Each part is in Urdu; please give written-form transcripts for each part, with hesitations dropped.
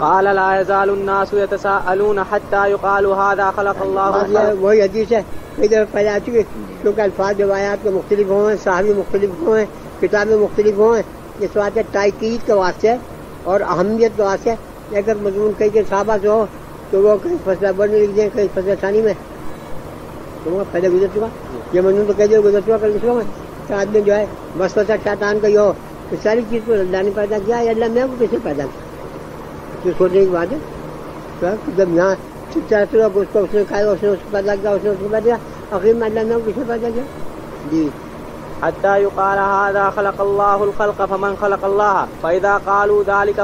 قال لا يزال الناس يتساءلون حتى يقال هذا خلق الله. وہی حدیث ہے ادھر پہلے آ چکے کیونکہ الفاظ روایات کے مختلف ہوئے صحابی مختلف ہوئے کتابیں مختلف ہوئے اس بات ہے تاکید کے واسطے اور اہمیت کے واسطے اگر مضمون کئی کے صحابہ سے ہو تو وہ کہیں فصلہ بڑھ لکھ دیں کہیں فصلہ ثانی میں تو پہلے گزر چکا یہ مضمون تو کہہ دے گزر چکا کل دوسروں میں تو آدمی جو ہے بس وسا شیطان کا یہ ہو تو ساری چیز کو اللہ نے پیدا کیا ہے اللہ میں کو کیسے پیدا کیا تو سوچنے کی بات ہے جب یہاں اس کو اس نے کھایا اس نے اس کو پیدا کیا اس نے اس کو پیدا کیا آخر میں اللہ نے کو کیسے پیدا کیا جی حتى يقال هذا خلق الله الخلق فمن خلق الله فإذا قالوا ذلك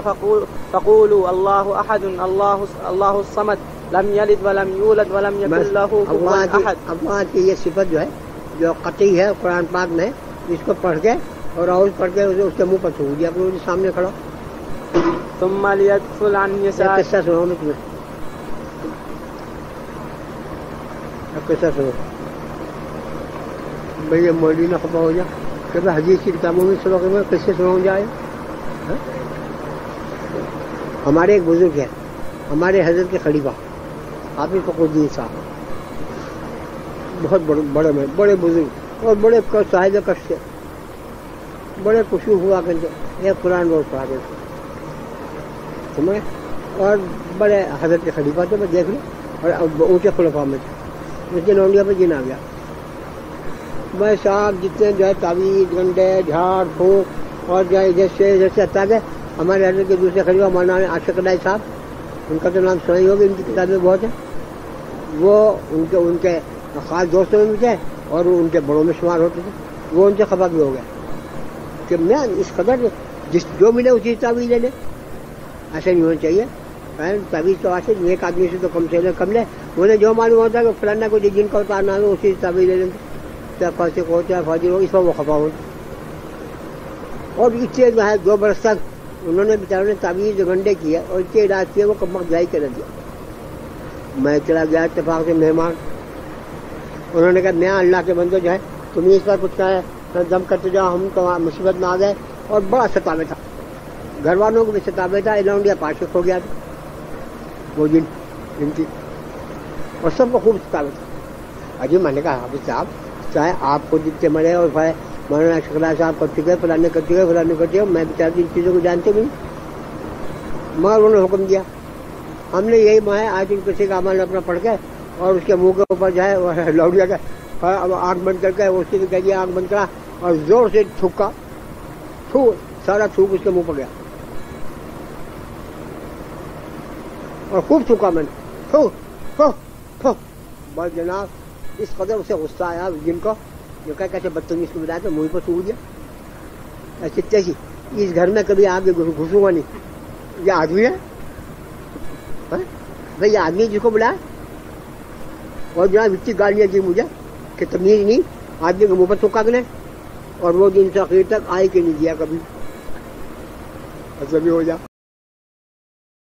فقولوا الله أحد الله الصمد لم يلد ولم يولد ولم يكن له كفوا أحد. اللہ کی یہ صفت جو ہے جو قطعی ہے قرآن پاک میں اس کو پڑھ کے اور اعوذ پڑھ کے اس کے منہ پر تھوک دیا اپنے سامنے کھڑا ثم ليدخل عن يسار. قصہ سناؤ میں تمہیں قصہ سنو بھئی مولوی نہ خفا ہو جا کہ حدیث کی کتابوں میں سبق میں قصے سناؤں جائے. ہمارے ایک بزرگ ہے ہمارے حضرت کے خلیفہ حافظ فخر الدین صاحب بہت بڑے بزرگ اور بڑے صاحب کش سے بڑے خوشبو ہوا کرتے ایک قرآن روز پڑھا کرتے سمجھے اور بڑے حضرت کے خلیفہ تھے میں دیکھ لوں اور اونچے خلفاء میں تھے اس کے نونیا پہ جن آ گیا میں صاحب جتنے جو ہے تعویذ گنڈے جھاڑ پھونک اور جو ہے ادھر سے ہٹا کے ہمارے حضرت کے دوسرے خلیفہ مولانا عاشق الہی صاحب ان کا تو نام سنا ہی ہوگا ان کی کتابیں بہت ہیں وہ ان کے خاص دوستوں میں بھی تھے اور ان کے بڑوں میں شمار ہوتے تھے وہ ان سے خفا بھی ہو گیا کہ میں اس قدر جس جو ملے اسی تعویذ لے لے ایسا نہیں ہونا چاہیے تعویذ تو واسطے ایک آدمی سے تو کم سے کم لے انہیں جو معلوم ہوتا ہے کہ فلانا کو جن کا اتارنا ہے اسی تعویذ لے لیں چاہے فاسق ہو چاہے فاجر ہو اس میں وہ خفا ہو اور اس سے جو ہے 2 برس تک انہوں نے بیچاروں نے تعویذ گنڈے کیا اور اس کے علاج کیا وہ کم وقت جائی کر دیا. میں چلا گیا اتفاق سے مہمان انہوں نے کہا میں اللہ کے بندے جو ہے تم اس پر کچھ کہا دم کرتے جاؤ ہم تو مصیبت میں آ گئے اور بڑا ستاوے تھا گھر والوں کو بھی ستاوے تھا الاؤنڈیا پاشق ہو گیا تھا وہ جن کی اور سب کو خوب ستاوے تھا. اجی میں نے کہا حافظ صاحب چاہے آپ کو جتنے مرے اور مولانا شکلا صاحب کر چکے فلانے کر چکے فلانے کر چکے میں بیچارے ان چیزوں کو جانتے بھی مگر انہوں نے حکم دیا ہم نے یہی ماہ آج ان کسی کا عمل اپنا پڑھ کے اور اس کے منہ کے اوپر جو ہے لوڈیا کا آنکھ بند کر کے اس کی کہہ دیا آنکھ بند کرا اور زور سے تھوکا سارا تھوک اس کے منہ پر گیا اور خوب تھوکا میں نے بس جناب اس قدر اسے غصہ آیا جن کو جو کہ کیسے بدتمیز کو بتایا تو منہ پر سوڑ دیا ایسی تیسی اس گھر میں کبھی آگے گھسوں گا نہیں یہ آدمی ہے بھائی یہ آدمی جس کو بلایا اور جناب اتنی گالیاں دی مجھے کہ تمیز نہیں آدمی کے منہ پر تھوکا کرے اور وہ دن سے آخر تک آئے کہ نہیں دیا کبھی ایسا بھی ہو جا